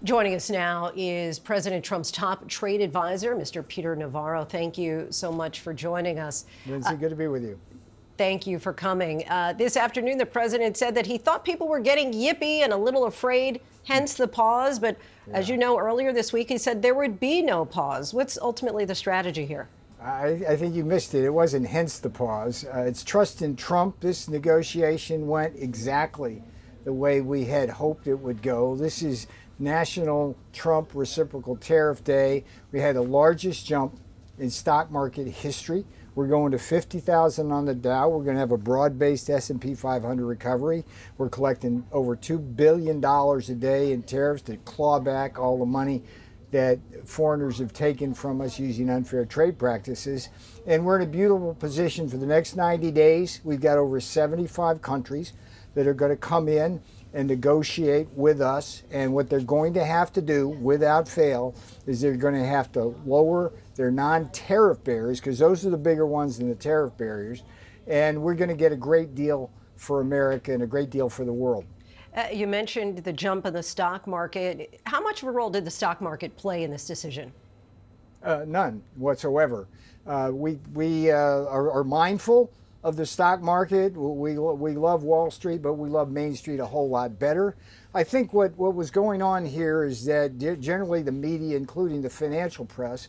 Joining us now is President Trump's top trade advisor, Mr. Peter Navarro. Thank you so much for joining us. Linsey, good to be with you. Thank you for coming. This afternoon, the president said that he thought people were getting yippy and a little afraid, hence the pause. But as you know, earlier this week, he said there would be no pause. What's ultimately the strategy here? I think you missed it. It wasn't hence the pause. It's trust in Trump. This negotiation went exactly the way we had hoped it would go. This is National Trump Reciprocal Tariff Day. We had the largest jump in stock market history. We're going to 50,000 on the Dow. We're going to have a broad-based S&P 500 recovery. We're collecting over $2 billion a day in tariffs to claw back all the money that foreigners have taken from us using unfair trade practices. And we're in a beautiful position for the next 90 days. We've got over 75 countries that are going to come in and negotiate with us. And what they're going to have to do, without fail, is they're going to have to lower their non-tariff barriers, because those are the bigger ones than the tariff barriers. And we're going to get a great deal for America and a great deal for the world. You mentioned the jump in the stock market. How much of a role did the stock market play in this decision? None whatsoever. We are mindful of the stock market. We love Wall Street, but we love Main Street a whole lot better. I think what was going on here is that generally the media, including the financial press,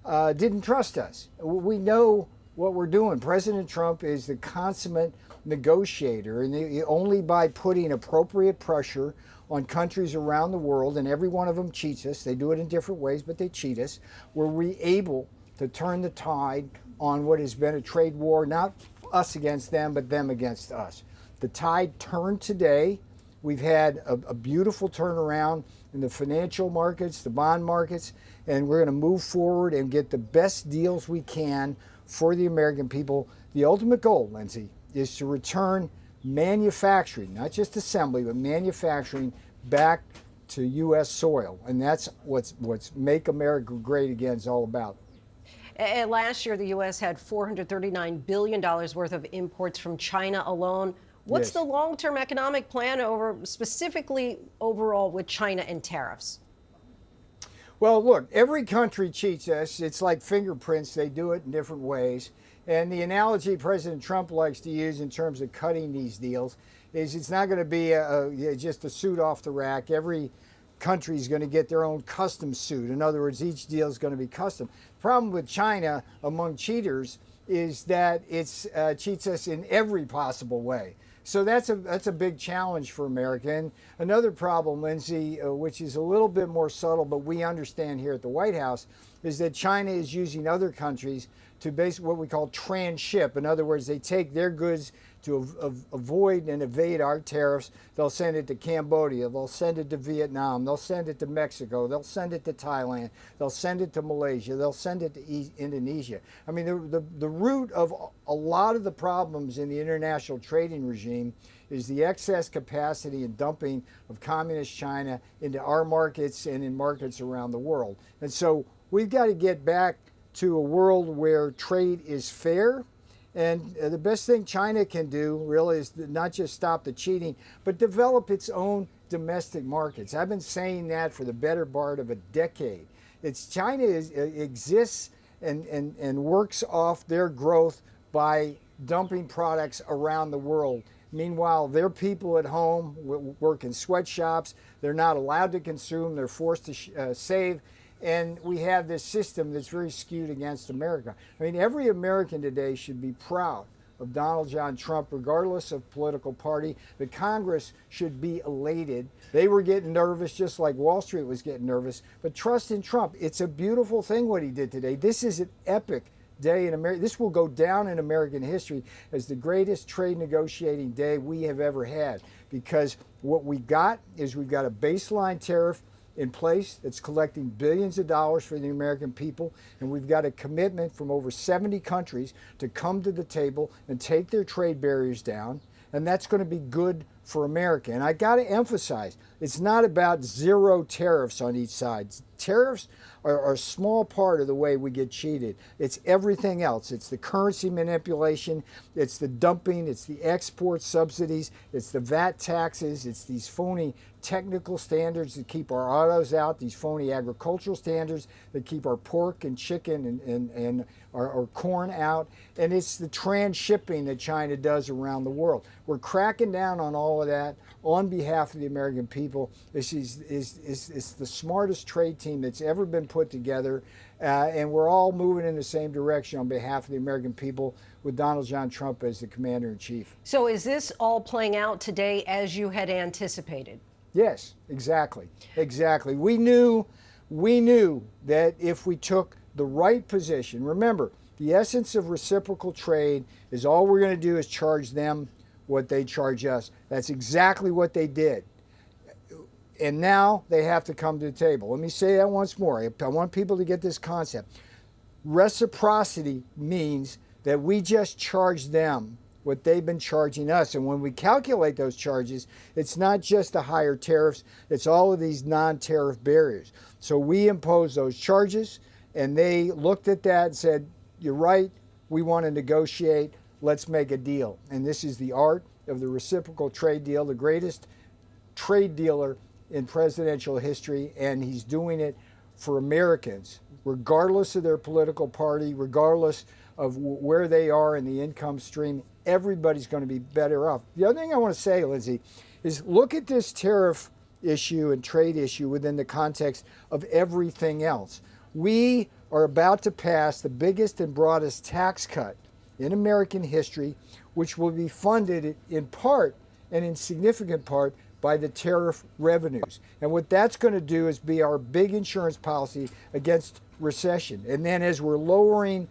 didn't trust us. We know what we're doing. President Trump is the consummate negotiator, and only by putting appropriate pressure on countries around the world, and every one of them cheats us. They do it in different ways, but they cheat us. Were we able to turn the tide on what has been a trade war, not us against them, but them against us. The tide turned today. We've had a beautiful turnaround in the financial markets, the bond markets, and we're going to move forward and get the best deals we can for the American people. The ultimate goal, Linsey, is to return manufacturing, not just assembly, but manufacturing back to U.S. soil. And that's what's Make America Great Again is all about. Last year, the U.S. had $439 billion worth of imports from China alone. What's the long-term economic plan specifically overall with China and tariffs? Well, look, every country cheats us. It's like fingerprints. They do it in different ways. And the analogy President Trump likes to use in terms of cutting these deals is it's not going to be just a suit off the rack. Every country is going to get their own custom suit. In other words, each deal is going to be custom. The problem with China among cheaters is that it cheats us in every possible way. So that's a big challenge for America. And another problem, Linsey, which is a little bit more subtle, but we understand here at the White House, is that China is using other countries to base what we call transship. In other words, they take their goods to avoid and evade our tariffs. They'll send it to Cambodia, they'll send it to Vietnam, they'll send it to Mexico, they'll send it to Thailand, they'll send it to Malaysia, they'll send it to Indonesia. I mean, the root of a lot of the problems in the international trading regime is the excess capacity and dumping of communist China into our markets and in markets around the world. And so we've got to get back to a world where trade is fair. And the best thing China can do really is not just stop the cheating, but develop its own domestic markets. I've been saying that for the better part of a decade. China exists and works off their growth by dumping products around the world. Meanwhile, their people at home work in sweatshops. They're not allowed to consume. They're forced to save. And we have this system that's very skewed against America. I mean, every American today should be proud of Donald John Trump, regardless of political party. The Congress should be elated. They were getting nervous, just like Wall Street was getting nervous. But trust in Trump. It's a beautiful thing what he did today. This is an epic day in America. This will go down in American history as the greatest trade negotiating day we have ever had. Because what we got is we've got a baseline tariff in place that's collecting billions of dollars for the American people, and we've got a commitment from over 70 countries to come to the table and take their trade barriers down, and that's going to be good for America. And I got to emphasize, It's not about zero tariffs on each side. Tariffs are a small part of the way we get cheated. It's everything else. It's the currency manipulation, it's the dumping, it's the export subsidies, it's the VAT taxes, it's these phony technical standards that keep our autos out, these phony agricultural standards that keep our pork and chicken and our corn out, and it's the transshipping that China does around the world. We're cracking down on all of that on behalf of the American people. This is the smartest trade team that's ever been put together, and we're all moving in the same direction on behalf of the American people with Donald John Trump as the commander-in-chief. So is this all playing out today as you had anticipated? Yes, exactly. Exactly. We knew that if we took the right position, remember, the essence of reciprocal trade is all we're going to do is charge them what they charge us. That's exactly what they did. And now they have to come to the table. Let me say that once more. I want people to get this concept. Reciprocity means that we just charge them what they've been charging us. And when we calculate those charges, it's not just the higher tariffs, it's all of these non-tariff barriers. So we impose those charges, and they looked at that and said, you're right, we want to negotiate, let's make a deal. And this is the art of the reciprocal trade deal, the greatest trade dealer in presidential history, and he's doing it for Americans, regardless of their political party, regardless of where they are in the income stream. Everybody's going to be better off. The other thing I want to say, Lindsay, is look at this tariff issue and trade issue within the context of everything else. We are about to pass the biggest and broadest tax cut in American history, which will be funded in part and in significant part by the tariff revenues. And what that's going to do is be our big insurance policy against recession. And then as we're lowering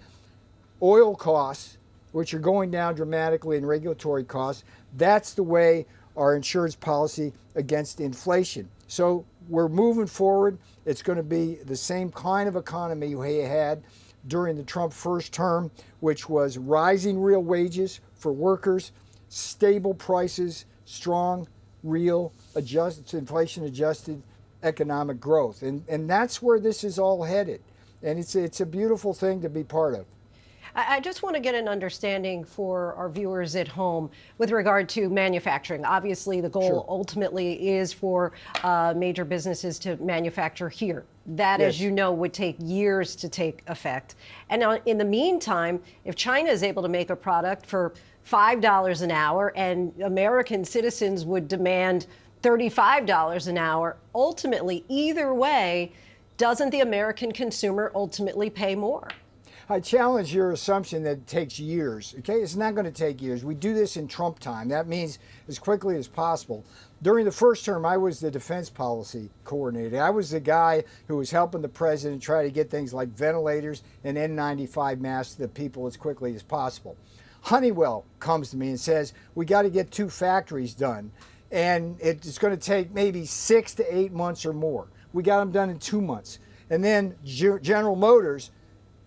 oil costs, which are going down dramatically in regulatory costs, that's the way our insurance policy against inflation. So we're moving forward. It's going to be the same kind of economy we had during the Trump first term, which was rising real wages for workers, stable prices, strong, real, inflation-adjusted economic growth. And that's where this is all headed. And it's a beautiful thing to be part of. I just want to get an understanding for our viewers at home with regard to manufacturing. Obviously, the goal ultimately is for major businesses to manufacture here. That, as you know, would take years to take effect. And in the meantime, if China is able to make a product for $5 an hour and American citizens would demand $35 an hour, ultimately, either way, doesn't the American consumer ultimately pay more? I challenge your assumption that it takes years. Okay, it's not going to take years. We do this in Trump time. That means as quickly as possible. During the first term, I was the defense policy coordinator. I was the guy who was helping the president try to get things like ventilators and N95 masks to the people as quickly as possible. Honeywell comes to me and says, we got to get 2 factories done, and it's going to take maybe 6 to 8 months or more. We got them done in 2 months. And then General Motors,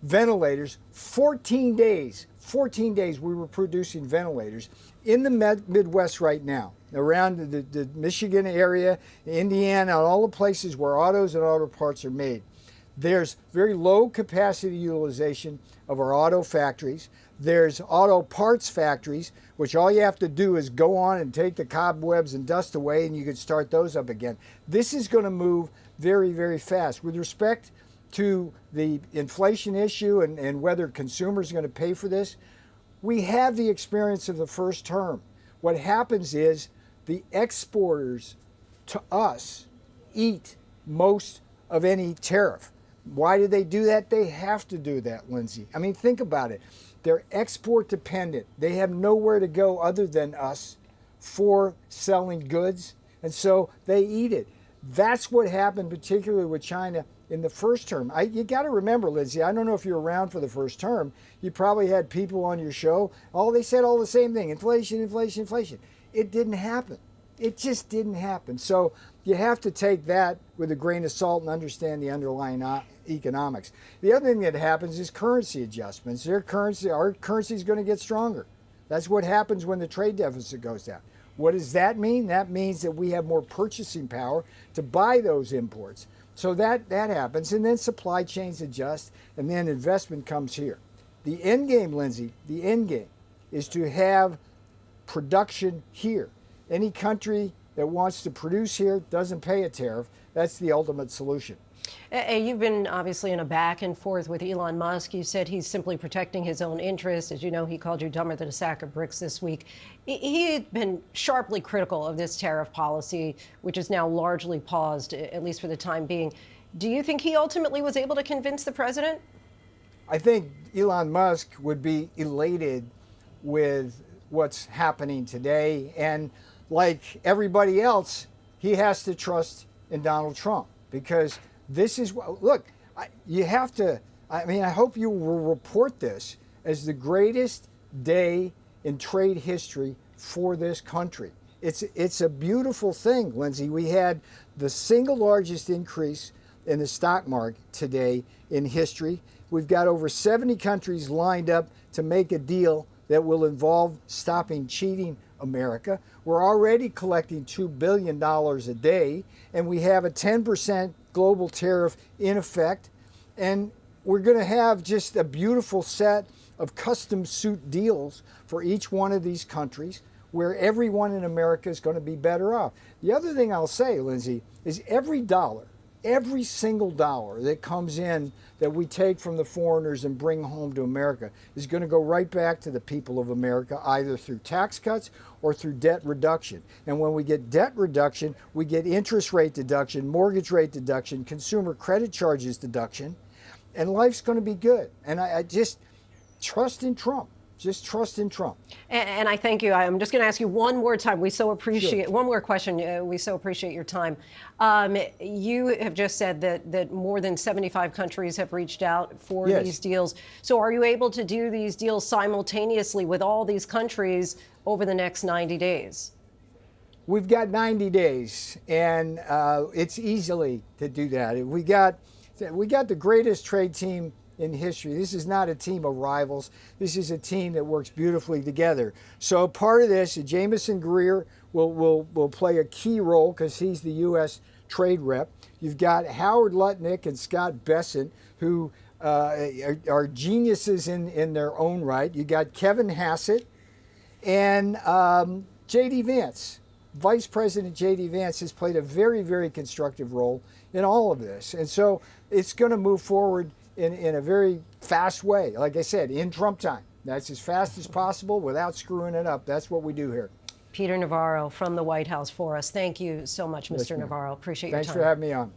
ventilators, 14 days we were producing ventilators in the Midwest right now, around the Michigan area, Indiana, all the places where autos and auto parts are made. There's very low capacity utilization of our auto factories. There's auto parts factories, which all you have to do is go on and take the cobwebs and dust away, and you can start those up again. This is going to move very, very fast. With respect to the inflation issue and whether consumers are going to pay for this, we have the experience of the first term. What happens is the exporters to us eat most of any tariff. Why do they do that? They have to do that, Lindsay. I mean, think about it. They're export dependent. They have nowhere to go other than us for selling goods, and so they eat it. That's what happened particularly with China in the first term. You got to remember, Lindsay, I don't know if you're around for the first term. You probably had people on your show. They said all the same thing, inflation, inflation, inflation. It didn't happen. It just didn't happen. So you have to take that with a grain of salt and understand the underlying economics. The other thing that happens is currency adjustments. Our currency is going to get stronger. That's what happens when the trade deficit goes down. What does that mean? That means that we have more purchasing power to buy those imports. So that happens, and then supply chains adjust, and then investment comes here. The end game, Linsey, the end game is to have production here. Any country that wants to produce here doesn't pay a tariff. That's the ultimate solution. You've been obviously in a back and forth with Elon Musk. You said he's simply protecting his own interests. As you know, he called you dumber than a sack of bricks this week. He had been sharply critical of this tariff policy, which is now largely paused, at least for the time being. Do you think he ultimately was able to convince the president? I think Elon Musk would be elated with what's happening today. And like everybody else, he has to trust in Donald Trump, because this is what, look, you have to, I mean, I hope you will report this as the greatest day in trade history for this country. It's a beautiful thing, Linsey. We had the single largest increase in the stock market today in history. We've got over 70 countries lined up to make a deal that will involve stopping cheating America. We're already collecting $2 billion a day, and we have a 10% global tariff in effect. And we're going to have just a beautiful set of custom suit deals for each one of these countries, where everyone in America is going to be better off. The other thing I'll say, Linsey, is every single dollar that comes in that we take from the foreigners and bring home to America is going to go right back to the people of America, either through tax cuts or through debt reduction. And when we get debt reduction, we get interest rate deduction, mortgage rate deduction, consumer credit charges deduction, and life's going to be good. And I just trust in Trump. Just trust in Trump. And I thank you. I'm just going to ask you one more time. We so appreciate, Sure. one more question. We so appreciate your time. You have just said that more than 75 countries have reached out for Yes. these deals. So are you able to do these deals simultaneously with all these countries over the next 90 days? We've got 90 days, and it's easily to do that. We got the greatest trade team in history. This is not a team of rivals. This is a team that works beautifully together. So part of this, Jamison Greer will play a key role because he's the U.S. trade rep. You've got Howard Lutnick and Scott Besant, who are geniuses in their own right. You got Kevin Hassett and J.D. Vance. Vice President J.D. Vance has played a very, very constructive role in all of this. And so it's going to move forward in a very fast way. Like I said, in Trump time. That's as fast as possible without screwing it up. That's what we do here. Peter Navarro from the White House for us. Thank you so much, Mr. Yes, ma'am. Navarro. Appreciate your time. Thanks for having me on.